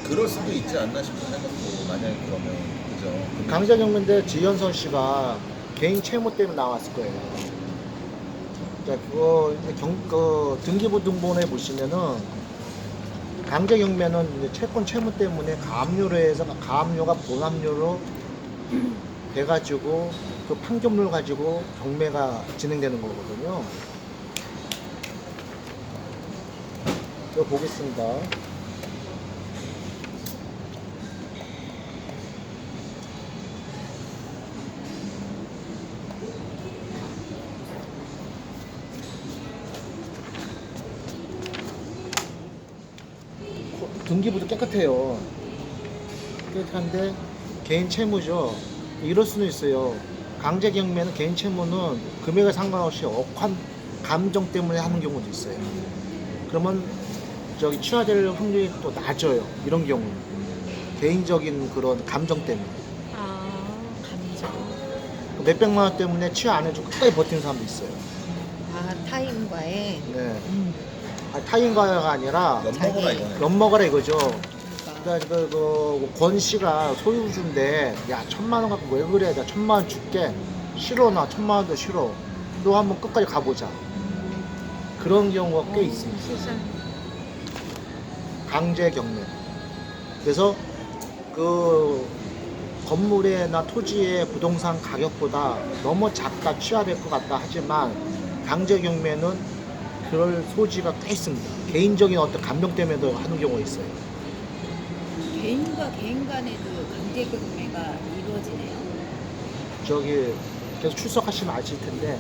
그럴 수도 있지 않나 싶은 생각도 만약에 그러면 그죠. 강제경매인데 지현선 씨가 개인 채무 때문에 나왔을 거예요. 그러니까 그거 그 등기부등본에 보시면은 강제경매는 이제 채권 채무 때문에 가압류로 해서 가압류가 본압류로 돼가지고 그 판결물 가지고 경매가 진행되는 거거든요. 이거 보겠습니다. 등기부도 깨끗해요. 깨끗한데 개인 채무죠. 이럴 수는 있어요. 강제 경매는 개인 채무는 금액에 상관없이 억한 감정 때문에 하는 경우도 있어요. 그러면 저기 취하될 확률이 또 낮아요. 이런 경우 개인적인 그런 감정 때문에 아, 감정. 몇백만 원 때문에 취하 안 해주고 끝까지 버티는 사람도 있어요. 아, 타인과의. 네. 타인과가 아니라 엿먹어라 이거네. 엿먹어라 이거죠. 그러니까. 그러니까 권 씨가 소유주인데 야 1,000만 원 갖고 왜 그래? 나 1,000만 원 줄게. 싫어 나 1,000만 원도 싫어. 너 한번 끝까지 가보자. 그런 경우가 꽤 있습니다. 세상. 강제 경매. 그래서 그 건물이나 토지의 부동산 가격보다 너무 작다 취하될 것 같다 하지만 강제 경매는 그럴 소지가 꽤 있습니다. 개인적인 어떤 감정 때문에도 하는 경우가 있어요. 개인과 개인 간에도 강제 경매가 이루어지네요. 저기 계속 출석하시면 아실 텐데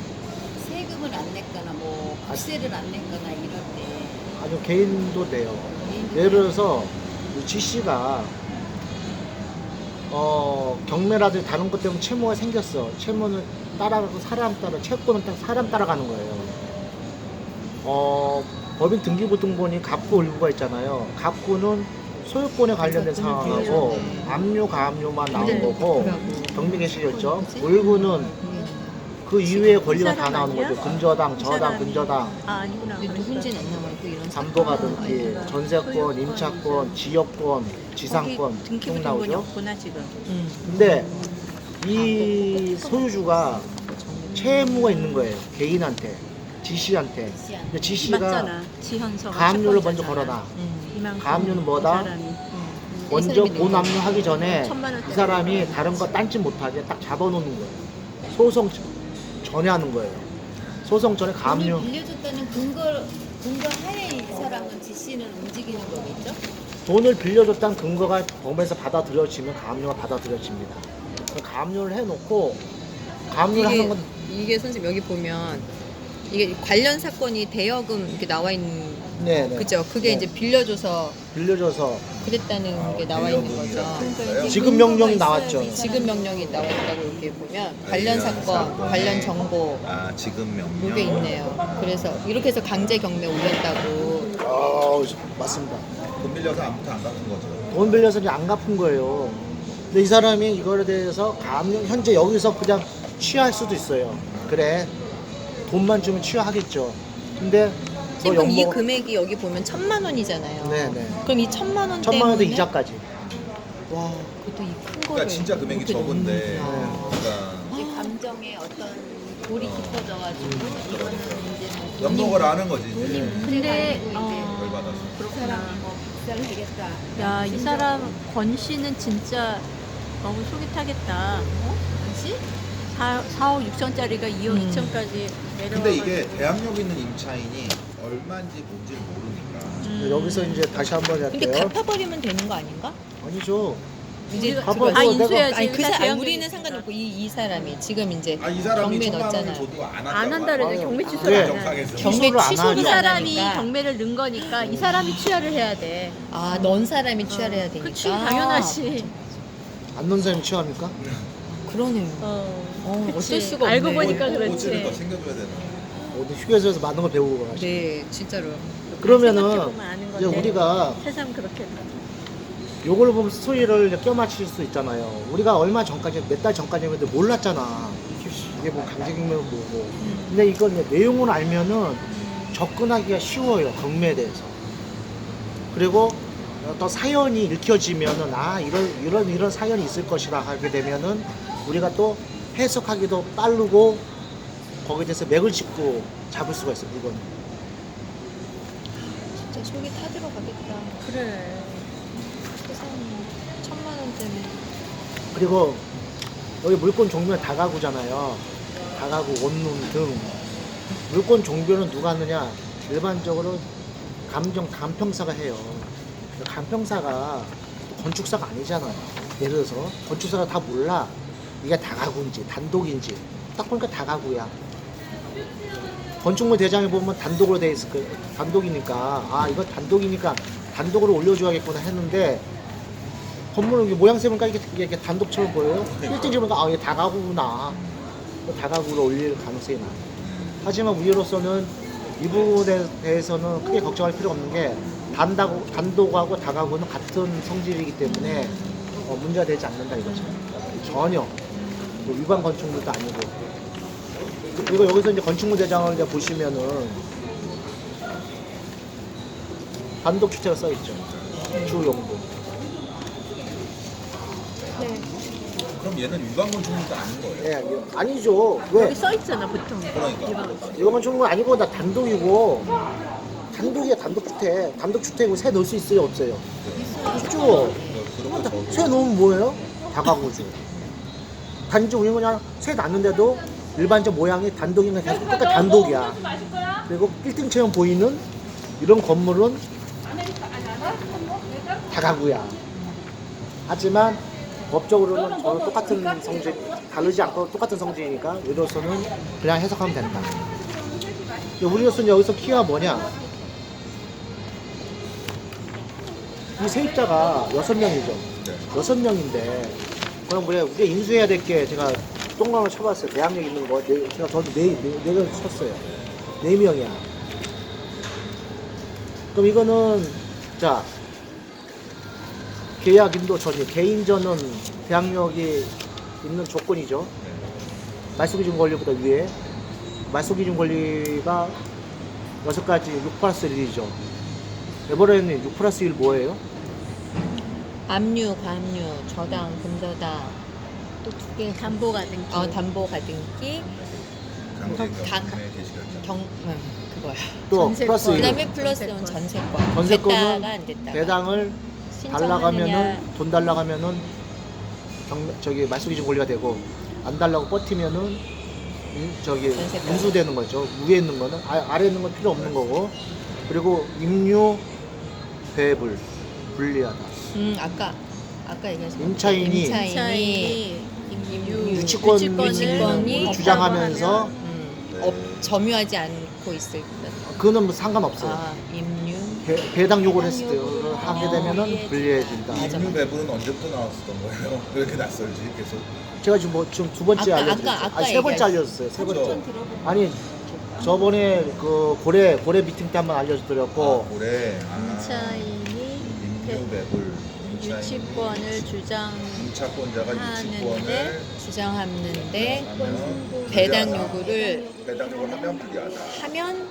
세금을 안 냈거나 뭐 국세를 안 냈거나 이럴 때 아주 개인도 내요. 개인도 예를 들어서 지 씨가 경매라든지 다른 것 때문에 채무가 생겼어. 채무는 따라가고 사람 따라 채권은 딱 사람 따라가는 거예요. 법인 등기부등본이 갑구 을구가 있잖아요. 갑구는 소유권에 관련된 상황하고 압류 가압류만 나온 거고 경비 개시결정. 을구는 그 이외의 권리가 다 나오는 거죠. 근저당, 저당, 근저당, 아, 아니구나. 근데 누군지는 안 나와있고 이런 담보가등기, 전세권, 임차권, 지역권, 지상권 쭉 등기부등본이 나오죠. 없구나 지금. 근데 이 소유주가 채무가 있는 거예요. 개인한테, 지 씨한테. 근데 지 씨가 맞잖아. 지현서가 가압류를 먼저 채권자잖아. 걸어놔. 이만큼 가압류는 뭐다? 그 사람이. 먼저 본 압류하기 전에 1,000만 원짜리 이 사람이 다른 거 딴짓 못하게 딱 잡아놓는 거예요. 소송 전에 하는 거예요. 소송 전에 돈을 가압류. 빌려줬다는 근거 하에 이 사람은 지 씨는 움직이는 거겠죠? 돈을 빌려줬다는 근거가 법에서 받아들여지면 가압류가 받아들여집니다. 가압류를 해놓고 가압류를 하는 건 이게 선생님 여기 보면 이게 관련 사건이 대여금 이렇게 나와 있는 네네. 그죠? 그게 네. 이제 빌려줘서 빌려줘서 그랬다는 게 나와 있는 거죠. 거죠. 지급 명령이 나왔죠. 지급 명령이 나와 있다고 이렇게 보면 관련 사건, 관련 정보 아 지금 명령. 이게 있네요. 그래서 이렇게 해서 강제 경매 올렸다고. 맞습니다. 돈 빌려서 아무것도 안 갚은 거죠. 돈 빌려서 이제 안 갚은 거예요. 근데 이 사람이 이거에 대해서 가압류 현재 여기서 그냥 취할 수도 있어요. 그래 돈만 주면 취하겠죠. 근데 너 지금 이 엿먹 금액이 여기 보면 1,000만 원이잖아요. 네네. 그럼 이 1,000만 원 1,000만 원도 때문에 이자까지. 와, 그것도 이 큰 거를 그러니까 진짜 금액이 이렇게 적은데. 넣는구나. 그러니까 이제 감정에 어떤 골이 깊어져가지고 이거는 이제 엿먹으라 하는 거지. 돈이 이제. 문제가 근데, 아니고 이제 열받아서. 그 사람이 뭐 박살 내겠다. 야, 이 사람 권 씨는 진짜 너무 속이 타겠다. 그렇지? 4억 6천짜리가 2억 2천까지 내려와. 근데 이게 대학력 있는 임차인이 얼마인지 뭔지를 모르니까. 여기서 이제 다시 한번 근데 할게요. 갚아버리면 되는 거 아닌가? 아니죠. 이제 우리가- 갚아도 아, 내가- 인수해야지. 아니 그 일단 우리는 대형견이 상관없고 이 사람이 지금 이제 아 이 사람이 경매 1,000만 원을 넣었잖아요. 줘도 안 한다고. 안 한다 그러네. 경매 취소를 네. 안 해. 정상에서. 경매 취소를 안 취소를 이 하죠. 안 사람이 하니까. 경매를 넣은 거니까 이 사람이 취하를 해야 돼. 아, 넌 사람이 취하를 해야 되니까. 그치, 당연하지. 안 넣은 사람이 취합니까? 그러네요. 그치. 어쩔 수가 없네. 알고 보니까 꼬치를 더 그렇지. 챙겨줘야 되나. 어디 휴게소에서 맞는 거 배우고 가야지. 네, 진짜로. 그러면은 생각해보면 아는 이제 건데. 우리가 세상 그렇게. 요걸 보면 스토리를 이제 껴맞출 수 있잖아요. 우리가 얼마 전까지 몇 달 전까지만 해도 몰랐잖아. 이게 뭐 강제경매는 뭐고. 근데 이걸 이제 내용을 알면은 접근하기가 쉬워요. 경매에 대해서. 그리고 어떤 사연이 읽혀지면은 아 이런 사연이 있을 것이라 하게 되면은 우리가 또 해석하기도 빠르고 거기에 대해서 맥을 짚고 잡을 수가 있어 물건. 진짜 속이 타들어가겠다. 그래. 세상에 1,000만 원대면. 그리고 여기 물건 종류는 다가구잖아요. 다가구, 원룸 등 물건 종류는 누가 하느냐? 일반적으로 간평사가 해요. 간평사가 건축사가 아니잖아요. 예를 들어서 건축사가 다 몰라. 이게 다가구인지 단독인지 딱 보니까 다가구야. 건축물 대장에 보면 단독으로 돼 있을 거예요. 단독이니까 아 이거 단독이니까 단독으로 올려줘야겠구나 했는데 건물은 모양새 보니까 이게 단독처럼 보여요. 1등 집으니까 아 이게 다가구구나. 다가구로 올릴 가능성이 많아요. 하지만 우리로서는 이 부분에 대해서는 크게 걱정할 필요가 없는 게 단독하고 다가구는 같은 성질이기 때문에 문제가 되지 않는다 이거죠. 전혀 뭐 일반 건축물도 아니고. 그리고 여기서 이제 건축물 대장을 이제 보시면은 단독 주택가 써 있죠. 주 용도. 네. 그럼 얘는 일반 건축물도 아닌 거예요? 예, 아니죠. 왜? 여기 써 있잖아 보통. 그러니까. 이거 건축물 아니고 나 단독이고 단독이야 단독주택. 단독주택이고 새 넣을 수 있어요 없어요? 있죠. 그러면 더 새 넣으면 뭐예요? 다가구죠. 단지 우리는 그냥 새 낳는데도 일반적 모양이 단독이면 계속 똑같아 단독이야. 그리고 1등처럼 보이는 이런 건물은 다가구야. 하지만 법적으로는 저는 똑같은 성질, 다르지 않고 똑같은 성질이니까 우리로서는 그냥 해석하면 된다. 우리로서는 여기서 키가 뭐냐? 이 세입자가 6명이죠. 네. 6명인데 그럼 우리가 인수해야 될 게 제가 동그라미 쳐봤어요. 대학력 있는 거 제가 저도 네 개를 쳤어요. 4명이야. 그럼 이거는 자 계약 인도 전이 개인전은 대항력이 있는 조건이죠. 말소기준 권리보다 위에 말소기준 권리가 6가지 6+1이죠. 에버랜드님 6+1 뭐예요? 압류, 감류, 저당, 금저당, 또 2개. 담보 가등기. 담보 가등기, 강제 다- 경매 게시간장. 그거야. 또 전세권. 플러스 1. 그다음에 플러스는 전세권. 전세권은 됐다가 안 됐다가. 배당을 달라가면은 돈 달라가면은 저기 말소기준 권리가 되고 안 달라고 버티면은 저기 전세권. 인수되는 거죠. 위에 있는 거는 아래 있는 건 필요 없는 거고. 그리고 임류 배불 불리하다. 아까 얘기하신 임차인이 임차인이 유치권을 주장하면서 점유하지 않고 있을 때. 그거는 뭐 상관없어요. 임류. 배당 요구를 했을 때 하게 되면은 불리해진다. 맞아. 임류 배분은 언제부터 나왔었던 거예요? 왜 이렇게 낯설지 계속? 제가 지금 지금 2번째 아까 알려드렸어요. 아까 세 번째 얘기하신- 알려줬어요. 세 번째. 그렇죠. 아니 저번에 그 고래 미팅 때 한번 알려드렸고 올해 임차인이 임류 배분 유치권을 주장 임차권자가 유치권을 주장하는데 하면 배당 요구를 배당 요구를 하면 불리하다. 하면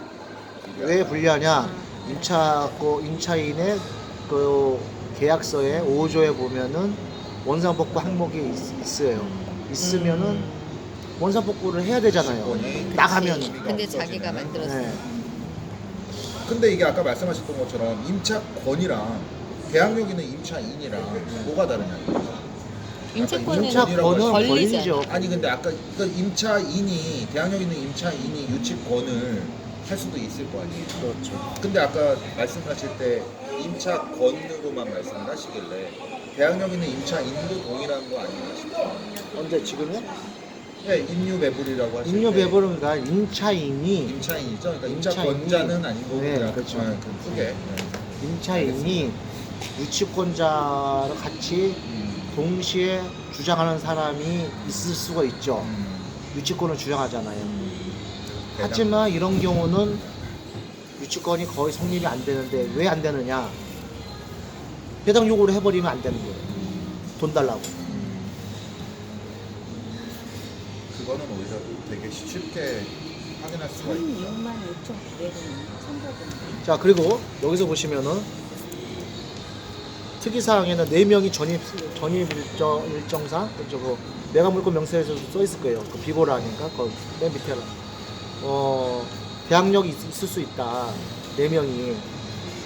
왜 불리하냐? 임차인의 그 계약서에 5조에 보면은 원상복구 항목이 있어요. 있으면은 원상복구를 해야 되잖아요. 유치권이 나가면. 근데 없어지면. 자기가 만들었어. 네. 근데 이게 아까 말씀하셨던 것처럼 임차권이랑 계약력 있는 임차인이랑 뭐가 다르냐? 임차권은 임차권은 권리죠. 권리죠. 아니 근데 아까 그 임차인이 계약력 있는 임차인이 유치권을 할 수도 있을 거 아니에요. 그렇죠. 근데 아까 말씀하실 때 임차권으로만 말씀을 하시길래 계약력 있는 임차인도 동일한 거 아닌가 싶어요. 언제 지금요? 네, 임류 배불이라고 하실 임료 때 배분은 그러니까 임차인이 임차인이죠. 그러니까 임차인이. 임차권자는 아니고 네, 그냥 그렇죠. 그 크게. 임차인이 유치권자를 같이 동시에 주장하는 사람이 있을 수가 있죠. 유치권을 주장하잖아요. 하지만 이런 경우는 유치권이 거의 성립이 안 되는데 왜 안 되느냐? 배당 요구를 해버리면 안 되는 거예요. 돈 달라고. 그거는 오히려 되게 쉽게 확인할 수가 있죠. 6만 5,900원. 자 그리고 여기서 보시면은 특이사항에는 4명이 전입 일정상 저거 내가 물건 명세에서도 써 있을 거예요. 그 비고라니까 그맨 밑에 대항력이 있을 수 있다. 4명이.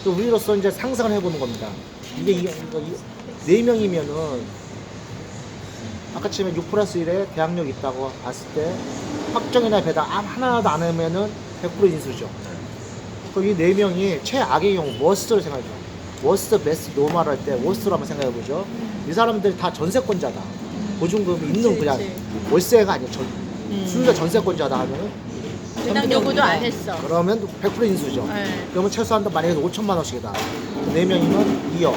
또 우리로서 이제 상상을 해보는 겁니다. 이게 4명이면은 아까 치면 6+1에 대항력이 있다고 봤을 때 확정이나 배당 하나도 안 하면은 100% 인수죠. 그럼 이 4명이 최악의 경우 워스트를 생각해줘. 워스트, 베스트, 노멀 할 때 워스트로 한번 생각해보죠. 이 사람들이 다 전세권자다. 보증금이 있는 그냥 월세가 아니야. 순수 전세권자다 하면은 배당 요구도 안 했어. 그러면 100% 인수죠. 네. 그러면 최소한 만약에 5천만 원씩이다. 4명이면 2억.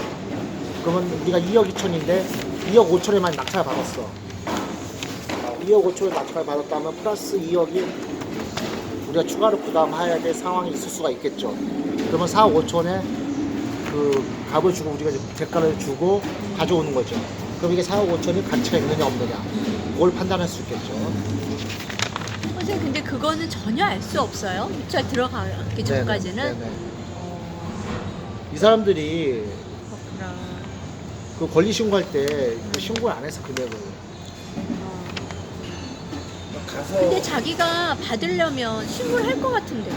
그러면 우리가 2억 2천인데 2억 5천에만 낙찰을 받았어. 2억 5천에 낙찰을 받았다면 플러스 2억이 우리가 추가로 부담해야 될 상황이 있을 수가 있겠죠. 그러면 4억 5천에 그 값을 주고 우리가 이제 대가를 주고 가져오는 거죠. 그럼 이게 4억 5천이 가치가 있느냐 없느냐 그걸 판단할 수 있겠죠. 선생님 근데 그거는 전혀 알 수 없어요. 입찰 들어가기 전까지는. 네네. 이 사람들이 그렇구나. 그 권리 신고할 때 그 신고를 안 해서 금액을. 가서 근데 자기가 받으려면 신고를 할 것 같은데.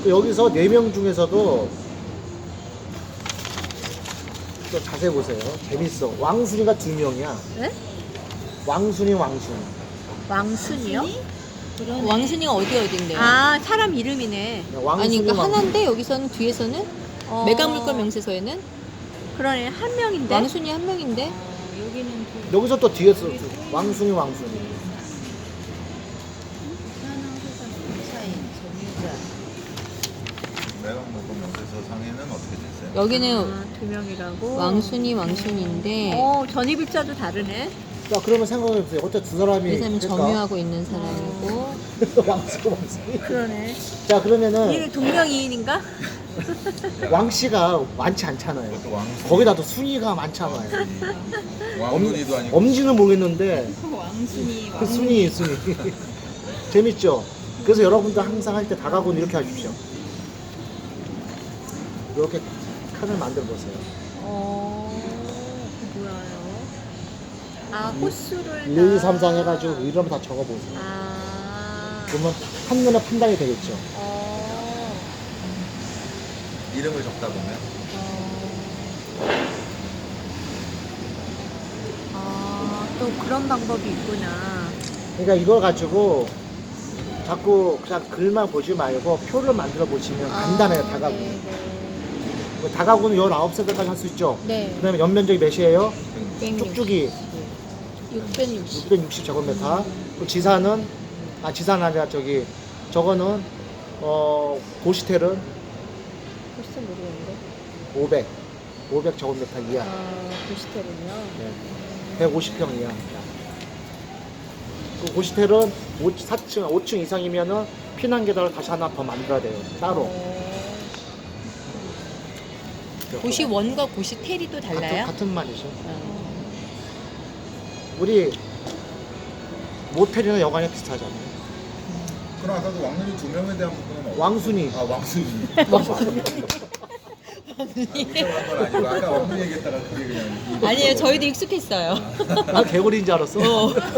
여기서 4명 중에서도 또 자세히 보세요. 재밌어. 왕순이가 2명이야. 네? 왕순이. 왕순이요? 왕순이가 어딘데요? 아 사람 이름이네. 왕순이 아니 그러니까 왕순이. 하나인데 여기서는 뒤에서는 매각물건 명세서에는 그러네 한 명인데. 왕순이 한 명인데 여기는 여기서 또 뒤에서 왕순이. 부산항공사 공사인 점유자. 매각 물건 명세서 상에는 어떻게 됐어요? 여기는 2명이라고. 왕순인데 전입일자도 다르네. 자 그러면 생각해보세요. 어째 두 사람이 이 사람은 될까? 점유하고 있는 사람이고 왕순이. 그러네. 자 그러면은 이를 동명이인인가? 왕씨가 많지 않잖아요. 그것도 왕순이. 거기다 또 순위가 많잖아요. 왕순이도 아니고 엄지는 모르겠는데 왕순이 그 순위. 재밌죠? 그래서 여러분들 항상 할 때 다가구는 이렇게 하십시오. 이렇게 칸을 만들어 보세요. 그 뭐야요? 아 호수를 1, 2, 3, 4 해가지고 이름 다 적어보세요. 그러면 한눈에 판단이 되겠죠. 이름을 적다 보면 또 그런 방법이 있구나. 그러니까 이걸 가지고 자꾸 그냥 글만 보지 말고 표를 만들어 보시면 간단해요. 다가구. 다가구는 19세대까지 할 수 있죠. 네. 그 다음에 연면적이 몇이에요? 160. 쭉쭉이 660. 660제곱미터. 그 지사는 지사는 아니라 저거는 고시텔은 글쎄 모르겠는데. 500제곱미터 이하. 고시텔은요? 네. 150평 이하. 그 고시텔은 5층 이상이면은 피난 계단을 다시 하나 더 만들어야 돼요. 따로. 고시 원과 고시 텔이 또 달라요? 같은 말이죠. 우리 모텔이나 여관이 비슷하잖아요. 그럼 아까 그 왕눈이 2명에 대한 부분은 왕순이. 왕순이 건 아니고 아까 왕눈이 얘기했다가 그게 그냥 아니에요, 저희도 익숙했어요. 나 개구리인 줄 알았어.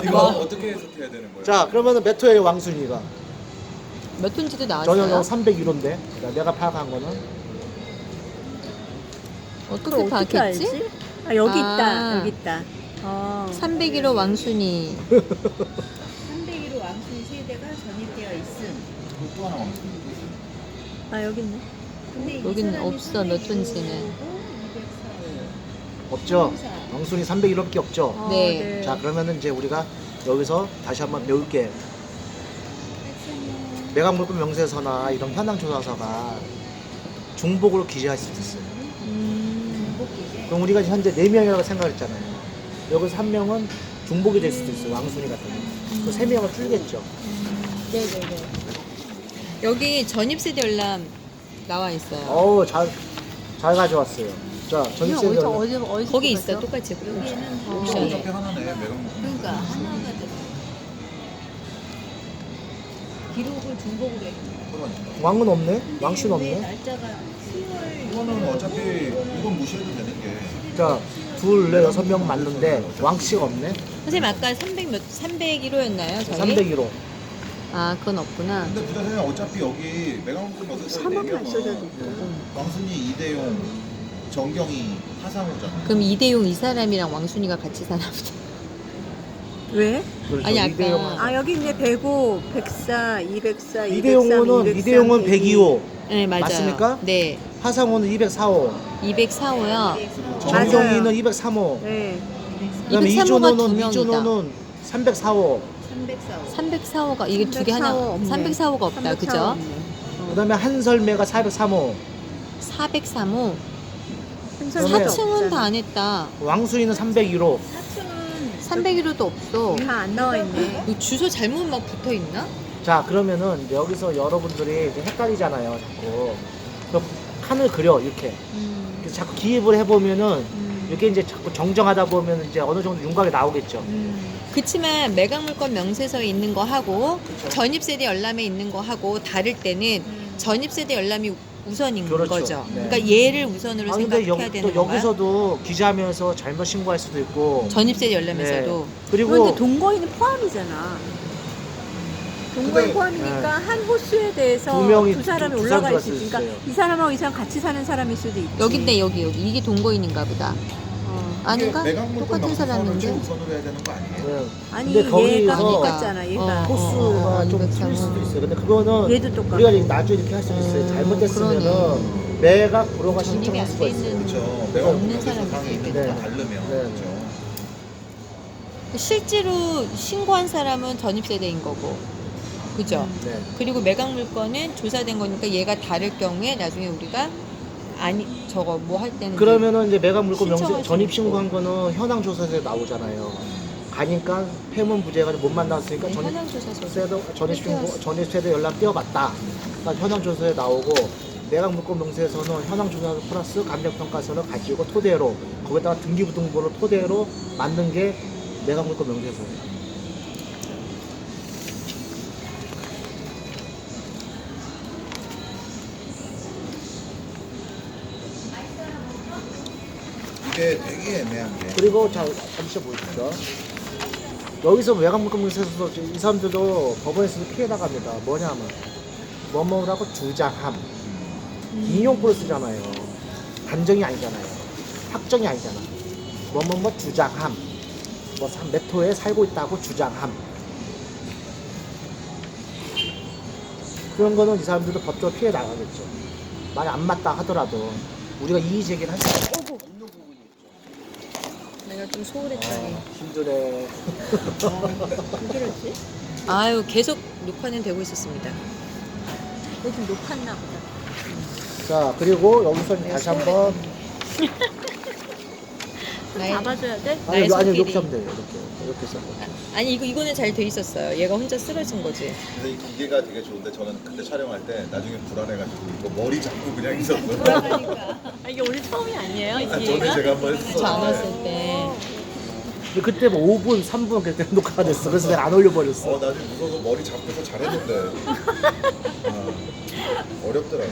이거 어떻게 해석해야 되는 거예요? 자, 그러면은 몇 호예요, 왕순이가? 몇 톤지도 나왔어요? 저는 301호인데. 내가 파악한 거는. 어떻게 파악했지? 알지? 여기 아. 있다. 여기 있다. 301호 왕순이. 301호 왕순이 세대가 전입되어 있음. 또 하나 왕순이 여기 있네. 근데 이 여기는 사람이 없어, 몇 톤지는. 204호. 없죠? 왕순이 301호밖에 없죠? 네. 자, 그러면은 이제 우리가 여기서 다시 한번 배울게. 매각물건 명세서나 이런 현황조사서가 중복으로 기재할 수도 있어요. 그럼 우리가 현재 4명이라고 생각했잖아요. 여기서 1명은 중복이 될 수도 있어요. 왕순이 같은 경우. 그 3명은 줄겠죠. 네네네. 여기 전입세대 열람 나와 있어요. 잘 가져왔어요. 자, 전입세 어디서 열람. 어디서 거기 찍었어? 있어요, 똑같이. 여기에는 다 옵션에. 어차피 하나네 매각 물건 그러니까 하나가 들어. 기록을 중복으로 해. 그러니까 왕은 없네? 왕씨는 왜 없네? 날짜가 10월 이거는 어차피 이건 무시해도 되는 게 자, 둘, 넷, 6명 맞는데 왕씨가 없네. 선생님 아까 301호였나요? 저희? 301호. 아, 그건 없구나. 근데 부장님 어차피 여기 매강문 여기서 4명은 왕순이, 이대용, 정경이, 하상우잖아. 그럼 이대용 이 사람이랑 왕순이가 같이 사나 보다. 왜? 그렇죠. 아니, 아까- 이대용은 아 여기 이제 105, 104, 204, 이대용은 202호, 네, 맞아요. 맞습니까? 네. 하상호는 204호, 204호요. 정경이는 203호, 네. 그다음에 203호가 두 명이다. 이준호는 304호, 304호. 304호가 이게 두 개 하나 304호가 없다. 그죠? 그다음에 한설매가 403호, 403호. 그다음에 4층은 다 안 했다. 왕순이는 301호. 301호도 없어. 다 안 나와 있네. 이거 주소 잘못 막 붙어 있나? 자, 그러면은 이제 여기서 여러분들이 이제 헷갈리잖아요, 자꾸. 그럼 칸을 그려 이렇게. 그래서 자꾸 기입을 해보면은 이게 이제 자꾸 정정하다 보면 이제 어느 정도 윤곽이 나오겠죠. 그치만 매각물건 명세서에 있는 거 하고 전입세대 열람에 있는 거 하고 다를 때는 전입세대 열람이 우선인 그렇죠. 거죠. 네. 그러니까 얘를 우선으로 아, 근데 생각해야 되는 또 건가요? 여기서도 기재하면서 잘못 신고할 수도 있고. 전입세대 열람에서도 네. 그리고 그런데 동거인은 포함이잖아. 동거인 근데- 포함이니까 한 호수에 대해서 두 명이 두 사람이 두 올라가 사람 있으니까 들어갈 수 이 사람하고 이 사람 같이 사는 사람일 수도 있지. 여긴데 여기 이게 동거인인가 보다. 아닌가? 매강문건 똑같은 명세서는 사람인데. 최우선으로 해야 되는 거 아니에요? 네. 아니 근데 얘가 거기서 똑같잖아. 얘가 호수가 좀 틀릴 수도 있어요. 근데 그거는 얘도 똑같고. 우리가 이제 나중에 이렇게 할 수 있어요. 잘못됐으면은 매각 불허가 전입이 신청할 안 수가 돼 있어요. 있는 그렇죠. 매강문 없는 명세서 사람이 상에 있는 있겠다. 거랑 다르면 네. 그렇죠. 실제로 신고한 사람은 전입세대인 거고. 그죠? 네. 그리고 매각물건은 조사된 거니까 얘가 다를 경우에 나중에 우리가 아니 저거 뭐 할 때는 그러면은 이제 매각 물건 명세 신청할 전입 수 신고한 거는 현황 조사서에 나오잖아요. 가니까 폐문 부재가 못 만났으니까 네, 전입 현황 조사서 세대 전입 신고 전입 세대 연락 띄워봤다. 그러니까 현황 조사에 나오고 매각 물건 명세서는 현황 조사 플러스 감정 평가서를 가지고 토대로 거기다가 등기부등본을 토대로 만든 게 매각 물건 명세서예요. 이게 되게 애매한 게 그리고 자 잠시 보여주죠. 여기서 외곽물건 명세서 이 사람들도 법원에서도 피해 나갑니다. 뭐냐면 뭐뭐라고 주장함, 인용구를 쓰잖아요. 단정이 아니잖아요. 확정이 아니잖아. 뭐뭐뭐 주장함, 뭐 몇 호에 살고 있다고 주장함. 그런 거는 이 사람들도 법적으로 피해 나가겠죠. 만약 안 맞다 하더라도 우리가 이의 제기를 할 수 없는 부분이 있죠. 내가 좀 소홀했더니 힘드네. 그렇지? 아유 계속 녹화는 되고 있었습니다. 요즘 높았나 보다. 자, 그리고 여기서 다시 한번 나의, 잡아줘야 돼? 나의 아니 손길이. 이렇게 하면 돼요. 이렇게 해서 아니 이거는 잘 돼 있었어요. 얘가 혼자 쓰러진 거지. 근데 이 기계가 되게 좋은데 저는 그때 촬영할 때 나중에 불안해가지고 이거 머리 잡고 그냥 있었어요. 아, 이게 오늘 처음이 아니에요? 이 아, 전에 기회가? 제가 한번 저 안 했었어요. 왔을 때. 근데 그때 뭐 5분, 3분 그때 녹화가 됐어. 그래서 내가 안 올려버렸어. 나중에 무서워서 머리 잡고서 잘했는데 어렵더라고.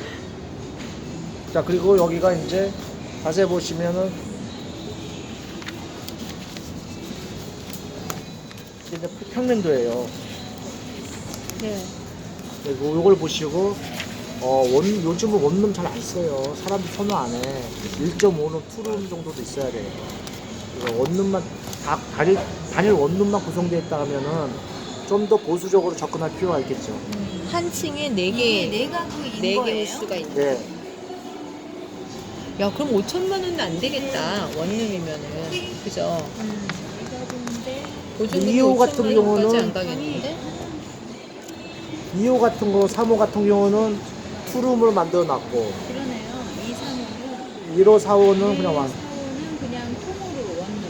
자, 그리고 여기가 이제 자세히 보시면은 이게 이제 평면도예요. 네. 그리고 요걸 보시고 요즘은 원룸 잘 안 써요. 사람들 선호 안 해. 1.5룸, 2룸 정도도 있어야 돼요. 그래서 원룸만 단일 원룸만 구성되어 있다 하면은 좀 더 보수적으로 접근할 필요가 있겠죠. 한 층에 이게 4개 내가구인 네 개 거예요? 호수가 있네. 네. 야 그럼 5천만 원은 안 되겠다. 원룸이면은 그죠? 보증금이 2호 5천만 같은 원까지 경우는 안 가겠는데? 2호 같은 거, 3호 같은 경우는 투룸으로 만들어 놨고 그러네요. 2, 3호는 1호, 4호는 그냥 완 4호는 그냥 통으로 원룸.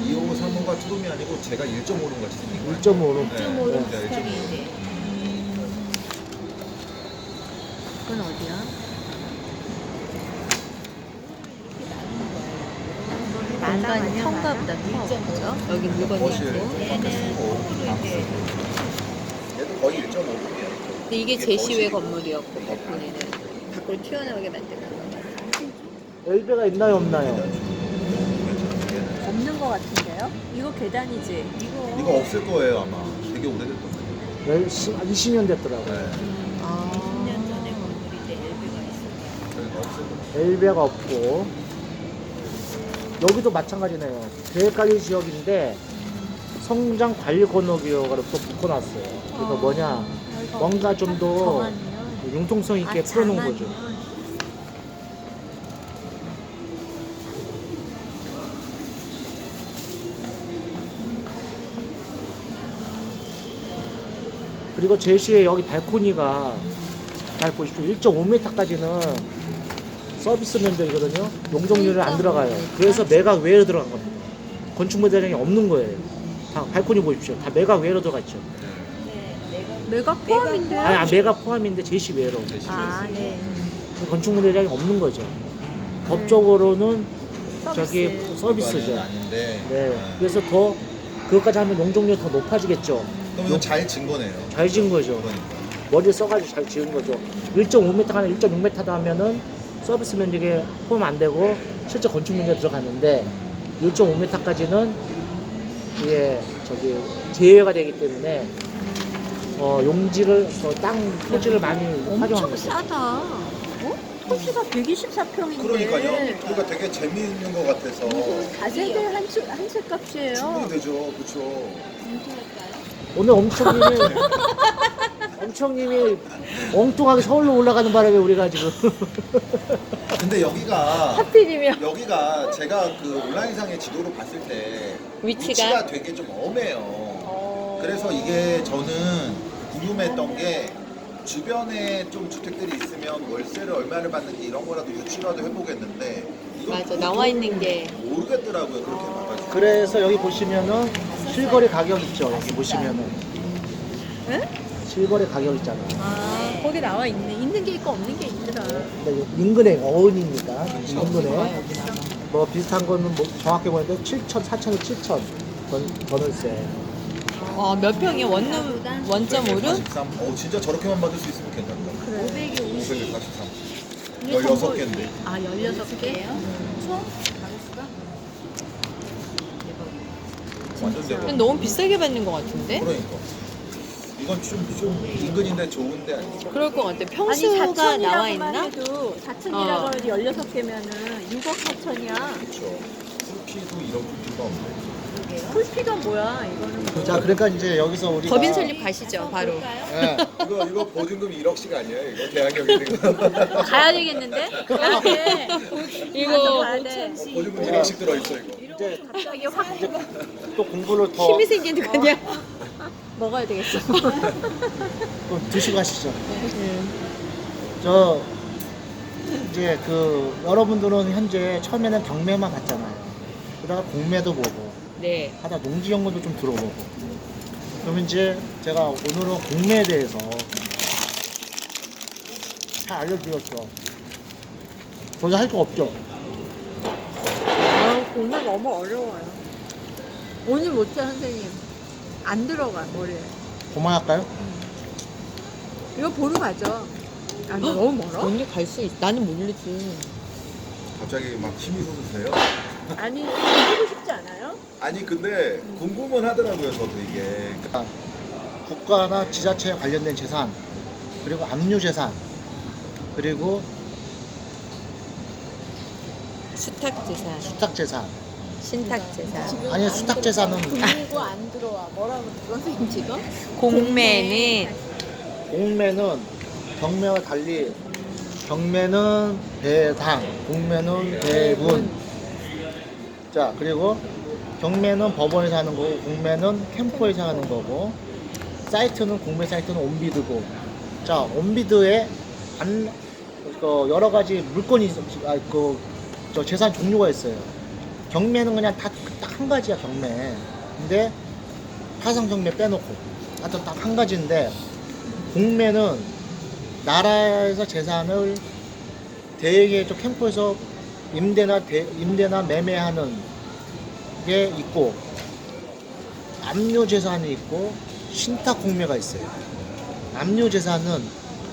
2호, 3호가 투룸이 아니고 제가 1.5룸 같이 생긴 거예요. 1.5룸. 네, 1.5룸 네, 스타일이지. 그건 어디야? 공간이 턴가 보다 터. 그죠? 여기 물건이 거실, 있고. 밖에 쓰고, 방쓰고. 얘도 거의 1.5룸이에요. 근데 이게 제시외 건물이었고 법본에는 밖으로 튀어나오게 만든 거. 엘베가 있나요, 없나요? 것 같은데요? 이거 계단이지? 이거 없을 거예요 아마. 되게 오래됐던 거예요. 20년 됐더라고요. 네. 아. 10년 전에 건물인데 엘베가 있어요. 그러니까 없을 거예요. 엘베가 없고 여기도 마찬가지네요. 계획관리 지역인데 성장 관리 건너기어가로 또 묶어놨어요. 그러니까 뭐냐, 뭔가 좀 더 융통성 있게 풀어놓은 거죠. 그리고 제시의 여기 발코니가 잘 보십시오. 1.5m까지는 서비스 면적이거든요. 용적률은 안 들어가요. 그래서 매각 외로 들어간 겁니다. 건축물 대장이 없는 거예요. 다 발코니 보십시오. 다 매각 외로 들어가 있죠. 메가 포함인데? 아니, 매각 포함인데 제시 외로. 아, 네. 건축물 대장이 없는 거죠. 법적으로는 저기 서비스죠. 그거는 아닌데. 네. 그래서 더 그것까지 하면 용적률이 더 높아지겠죠. 그럼 이건 잘진 거네요. 잘 지은 거죠. 그러니까. 머리를 써가지고 잘 지은 거죠. 1.5m가 아니라 1.6m다 하면은 서비스 면적에 포함 안 되고 실제 건축 면적에 들어갔는데 1.5m까지는 이게 저기 제외가 되기 때문에 용지를 땅 토지를 많이 활용한 엄청 거죠. 싸다. 어? 토지가 124평인데. 그러니까요. 그러니까 되게 재미있는 것 같아서. 다세대 한 채 값이에요. 충분히 되죠. 그렇죠. 오늘 엄청님이 엉뚱하게 서울로 올라가는 바람에 우리가 지금 근데 여기가 하필이면. 여기가 제가 그 온라인상의 지도로 봤을 때 위치가? 되게 좀 엄해요. 그래서 이게 저는 궁금했던 게 주변에 좀 주택들이 있으면 월세를 얼마를 받는지 이런 거라도 유추라도 해보겠는데 이건 맞아, 나와 있는 게. 모르겠더라고요. 그렇게 봐가지고. 그래서 여기 보시면은 실거래 가격 있죠. 여기 보시면은 실거래 가격 있잖아. 아, 거기 나와 있네. 있는 게 있고 없는 게 있더라. 네, 인근에 어은입니다. 인근에 뭐 비슷한 거는 뭐 정확히 보니까 7천, 4천에 7천 전월세. 몇 평이야? 원점5루? 43. 진짜 저렇게만 받을 수 있으면 괜찮다. 543. 16개인데. 아, 16개? 완전 대박. 너무 비싸게 받는 것 같은데? 그러니까. 이건 좀 인근인데 좋은데 아니죠? 그럴 것 같아. 아니, 평수가 나와 4천이라고만 있나? 해도 4천이라고 해도 16개면은 6억 4천이야. 그렇죠. 풀피도 이런 풀피가 없네. 풀피가 뭐야? 이거는 뭐. 자, 그러니까 이제 여기서 우리가 법인 설립 가시죠, 바로. 네, 이거 보증금 1억씩 아니에요? 이거 대학형이 지금. 가야 되겠는데? 가야 돼. 이거 가야 돼. 보증금 1억씩 들어있어 이거. 이제 갑자기 확 또 공부를 더 힘이 생기는 거 아니야? 먹어야 되겠어. 또 드시고 가시죠. 저 이제 그 여러분들은 현재 처음에는 경매만 갔잖아요. 그러다가 공매도 보고 네. 하다 농지 연구도 좀 들어보고. 그럼 이제 제가 오늘은 공매에 대해서 잘 알려드렸죠. 더 이상 할 거 없죠. 아, 공부 너무 어려워요. 오늘 못해, 선생님. 안 들어가, 머리에. 그만할까요? 이거 보러 가죠. 아니, 너무 멀어? 언니 갈 수 있어. 나는 모르지. 갑자기 막 힘이 솟으세요? 아니, 보고 싶지 않아요? 아니 근데 궁금은 하더라고요 저도 이게. 국가나 지자체에 관련된 재산, 그리고 압류재산, 그리고 수탁재산, 수탁재산. 신탁재산. 아니, 수탁재산은 그리고 안 들어와. 뭐라고, 선생님 지금? 공매는 공매는 경매와 달리 경매는 배당, 공매는 배분. 자, 그리고 경매는 법원에서 하는 거고 공매는 캠퍼에서 하는 거고 사이트는 공매 사이트는 온비드고. 자, 온비드에 여러 가지 물건이 저 재산 종류가 있어요. 경매는 그냥 딱 한 가지야, 경매. 근데 파상 경매 빼놓고 하여튼 딱 한 가지인데 공매는 나라에서 재산을 대개 저 캠프에서 임대나 매매하는 게 있고 압류 재산이 있고 신탁 공매가 있어요. 압류 재산은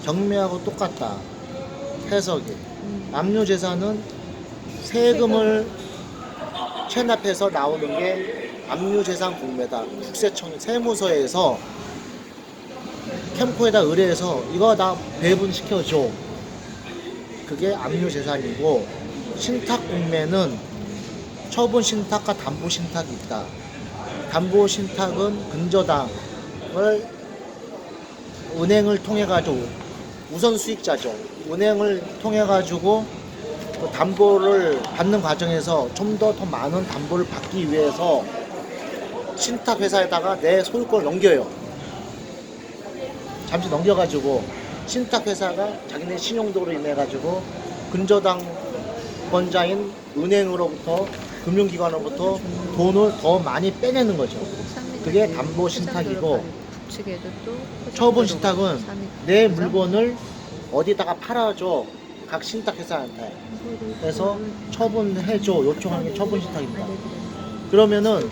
경매하고 똑같다. 해석이. 압류 재산은 세금을 체납해서 나오는 게 압류재산 공매다. 국세청 세무서에서 캠코에다 의뢰해서 이거 다 배분시켜줘. 그게 압류재산이고, 신탁 공매는 처분 신탁과 담보 신탁이 있다. 담보 신탁은 근저당을 은행을 통해 가지고 우선 수익자죠. 은행을 통해 가지고 그 담보를 받는 과정에서 좀 더 많은 담보를 받기 위해서 신탁 회사에다가 내 소유권을 넘겨요. 잠시 넘겨가지고 신탁 회사가 자기네 신용도로 인해 가지고 근저당 권자인 은행으로부터 금융기관으로부터 돈을 더 많이 빼내는 거죠. 그게 담보 신탁이고, 북측에도 또 처분 신탁은 내 물건을 어디다가 팔아줘. 각 신탁 회사한테. 그래서 처분해줘. 요청하는 게 처분 신탁입니다. 그러면은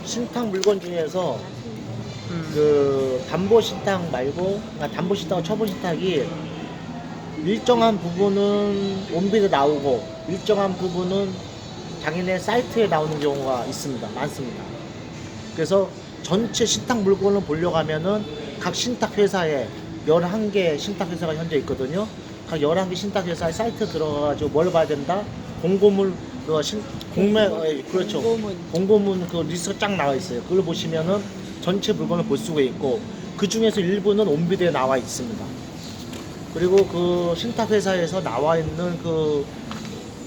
신탁 물건 중에서 그 담보 신탁 말고, 담보 신탁과 처분 신탁이 일정한 부분은 온비에 나오고 일정한 부분은 자기네 사이트에 나오는 경우가 있습니다. 많습니다. 그래서 전체 신탁 물건을 보려고 하면은 각 신탁 회사에 11개 신탁 회사가 현재 있거든요. 각 11개 신탁 회사의 사이트에 들어가가지고 뭘 봐야 된다? 공고물, 공매, 그렇죠. 공고문 그 리스트가 쫙 나와 있어요. 그걸 보시면은 전체 물건을 볼 수가 있고, 그 중에서 일부는 온비드에 나와 있습니다. 그리고 그 신탁 회사에서 나와 있는 그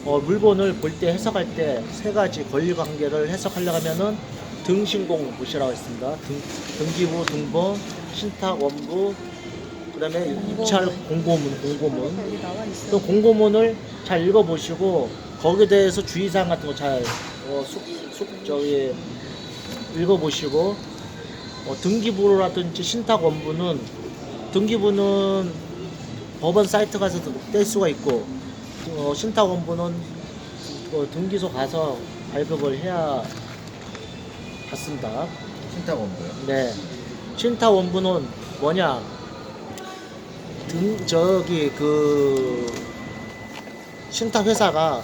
물건을 볼 때 해석할 때 세 가지 권리관계를 해석하려고 하면은 등신공 보시라고 했습니다. 등기부, 등본, 신탁 원부, 그 다음에 입찰 공고문. 여기 나와 있어. 또 공고문을 잘 읽어보시고 거기에 대해서 주의사항 같은 거 잘 읽어보시고, 등기부라든지 신탁 원부는 등기부는 법원 사이트 가서 뗄 수가 있고, 신탁 원부는 등기소 가서 발급을 해야 받습니다. 신탁 원고요. 네. 신탁 원부는 뭐냐? 신탁 회사가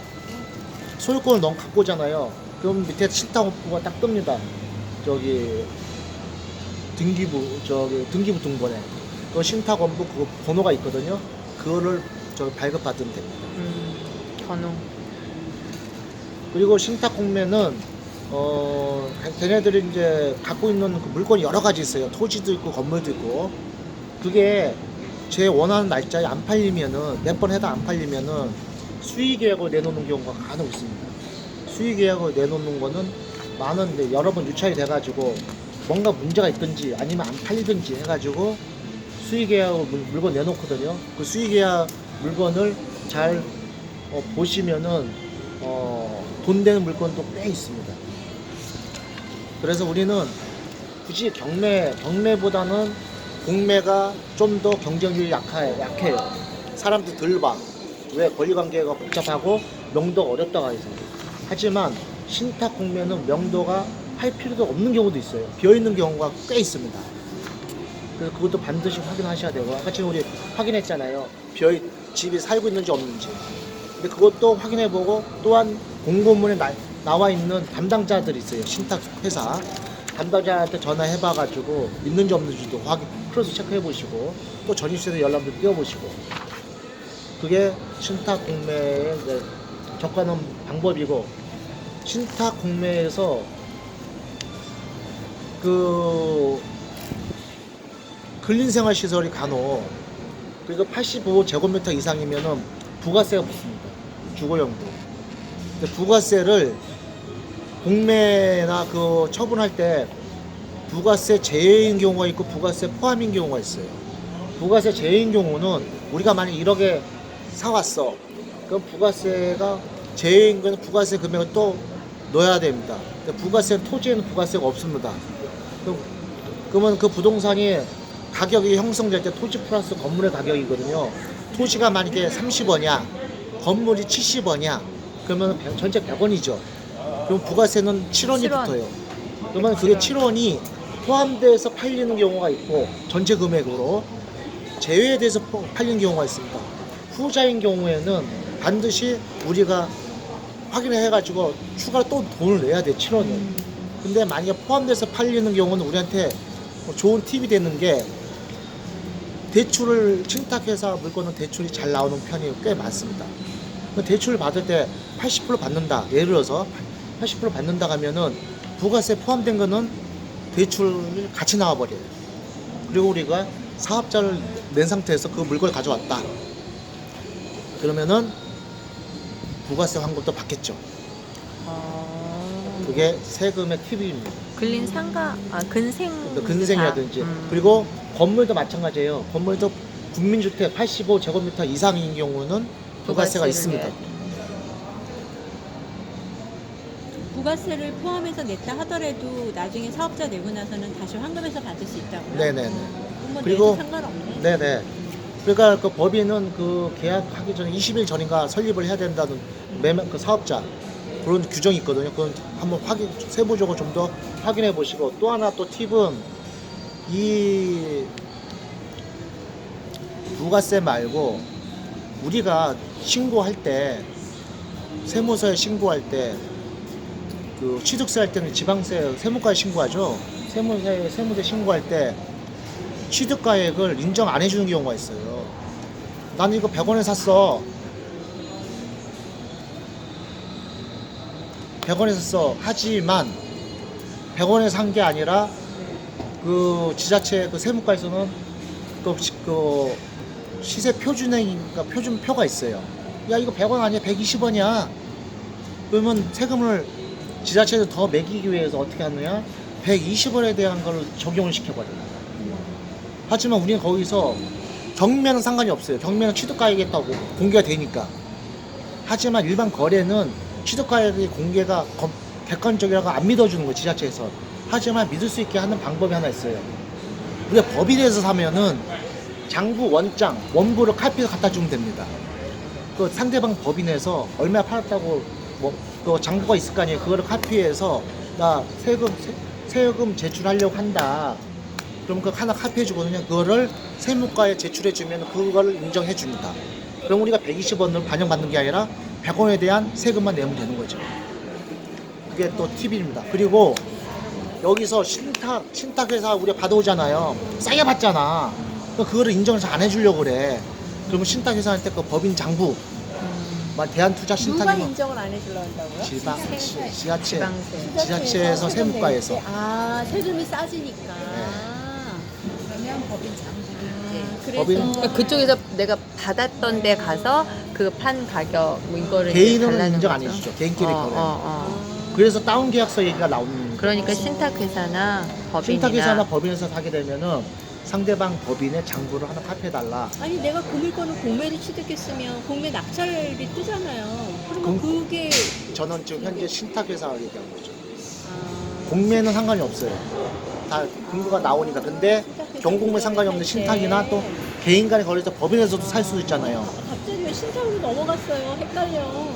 소유권을 너무 갖고 오잖아요. 그럼 밑에 신탁 원부가 딱 뜹니다. 등기부 등본에. 그 신탁 원부 그 번호가 있거든요. 그거를 발급받으면 됩니다. 번호. 그리고 신탁 공매는 걔네들이 이제 갖고 있는 그 물건이 여러 가지 있어요. 토지도 있고 건물도 있고. 그게 제 원하는 날짜에 안 팔리면은, 몇 번 해도 안 팔리면은 수의계약을 내놓는 경우가 간혹 있습니다. 수의계약을 내놓는 거는 많은데 여러 번 유찰이 돼가지고 뭔가 문제가 있든지 아니면 안 팔리든지 해가지고 수의계약 물건 내놓거든요. 그 수의계약 물건을 잘 보시면은 돈 되는 물건도 꽤 있습니다. 그래서 우리는 굳이 경매보다는 공매가 좀 더 경쟁률이 약해요. 사람들 덜 봐. 왜? 권리관계가 복잡하고 명도가 어렵다고 해서. 하지만 신탁 공매는 명도가 할 필요도 없는 경우도 있어요. 비어있는 경우가 꽤 있습니다. 그래서 그것도 반드시 확인하셔야 되고, 아까 지금 우리 확인했잖아요. 집이 살고 있는지 없는지. 근데 그것도 확인해보고, 또한 공고문에 나와 있는 담당자들이 있어요. 신탁 회사 담당자한테 전화해봐가지고 있는지 없는지도 크로스 체크해보시고, 또 전입세대 연락도 띄워보시고. 그게 신탁 공매에 접근하는 방법이고, 신탁 공매에서 근린생활시설이 간혹, 그래서 85제곱미터 이상이면은 부가세가 붙습니다. 주거용도. 근데 부가세를 공매나 그 처분할 때 부가세 제외인 경우가 있고 부가세 포함인 경우가 있어요. 부가세 제외인 경우는 우리가 만약 1억에 사왔어. 그럼 부가세가 제외인 거는 부가세 금액을 또 넣어야 됩니다. 근데 부가세는 토지에는 부가세가 없습니다. 그러면 그 부동산이 가격이 형성될 때 토지 플러스 건물의 가격이거든요. 토지가 만약에 30원이야, 건물이 70원이야, 그러면 전체 100원이죠. 그럼 부가세는 7원이 붙어요. 그러면 그게 7원이 포함돼서 팔리는 경우가 있고, 전체 금액으로 제외돼서 팔리는 경우가 있습니다. 후자인 경우에는 반드시 우리가 확인을 해가지고 추가로 또 돈을 내야 돼 7원을. 근데 만약에 포함돼서 팔리는 경우는 우리한테 좋은 팁이 되는 게 대출을 신탁회사 물건은 대출이 잘 나오는 편이 꽤 많습니다. 그 대출을 받을 때 80% 받는다. 예를 들어서 80% 받는다 하면은 부가세 포함된 거는 대출을 같이 나와 버려요. 그리고 우리가 사업자를 낸 상태에서 그 물건을 가져왔다. 그러면은 부가세 환급도 받겠죠. 그게 세금의 팁입니다. 근린 상가, 근생. 근생이라든지 그리고 건물도 마찬가지예요. 건물도 국민주택 85제곱미터 이상인 경우는 부가세가 있습니다. 부가세를 포함해서 냈다 하더라도 나중에 사업자 내고 나서는 다시 환급해서 받을 수 있다고요? 네네네. 뭐 그리고- 내도 상관없네. 네네. 그러니까 그 법인은 그 계약하기 전에 20일 전인가 설립을 해야 된다는 그 사업자 그런 규정이 있거든요. 그건 한번 세부적으로 좀 더 확인해 보시고 또 하나 또 팁은 이 부가세 말고 우리가 신고할 때 세무서에 신고할 때 그 취득세 할 때는 지방세 세무과에 신고하죠. 세무대 신고할 때 취득가액을 인정 안 해주는 경우가 있어요. 나는 이거 100원에 샀어. 100원에 샀어. 하지만 100원에 산 게 아니라 그 지자체 그 세무과에서는 그 시세 표준액인가 표준표가 있어요. 야 이거 100원 아니야 120원이야. 그러면 세금을 지자체에서 더 매기기 위해서 어떻게 하느냐 120원에 대한 걸 적용을 시켜버려요. 하지만 우리는 거기서 경매는 상관이 없어요. 경매는 취득가액이 있다고 공개가 되니까. 하지만 일반 거래는 취득가액의 공개가 객관적이라고 안 믿어주는 거예요. 지자체에서. 하지만 믿을 수 있게 하는 방법이 하나 있어요. 우리가 법인에서 사면은 장부 원장 원부를 카피해서 갖다 주면 됩니다. 그 상대방 법인에서 얼마 팔았다고 그 장부가 있을 거 아니에요. 그거를 카피해서 나 세금 제출하려고 한다. 그럼 그거 하나 카피해 주거든요. 그거를 세무과에 제출해 주면 그거를 인정해 줍니다. 그럼 우리가 120원을 반영받는 게 아니라 100원에 대한 세금만 내면 되는 거죠. 그게 또 팁입니다. 그리고 여기서 신탁회사 우리가 받아오잖아요. 싸게 받잖아. 그거를 인정을 잘 안 해주려고 그래. 그러면 신탁회사한테 그 법인 장부 대한투자 누가 신탁이면 인정을 안 해주려 한다고요? 지자체에서 세무과에서 아 세금이 싸지니까. 그러면 법인 장부를 그래서 법인- 그러니까 그쪽에서 내가 받았던 데 가서 그 판 가격 뭐 이거를 이제 개인은 달라는 인정 안 거죠. 해주죠. 개인끼리 거래. 어. 그래서 다운 계약서 얘기가 나오는 거예요. 그러니까 신탁회사나 법인이나 신탁회사나 법인에서 사게 되면은 상대방 법인의 장부를 하나 카피해달라. 아니 내가 그 물건을 공매로 취득했으면 공매 낙찰이 뜨잖아요. 그러면 그럼- 그게 저는 지금 현재 신탁회사 얘기한 거죠. 아, 공매는 상관이 없어요. 다 근거가 나오니까. 근데 경공매 상관이 없는 신탁이나 또 개인 간의 거래에서 법인에서도 살 수도 있잖아요. 갑자기 왜 신탁으로 넘어갔어요? 헷갈려.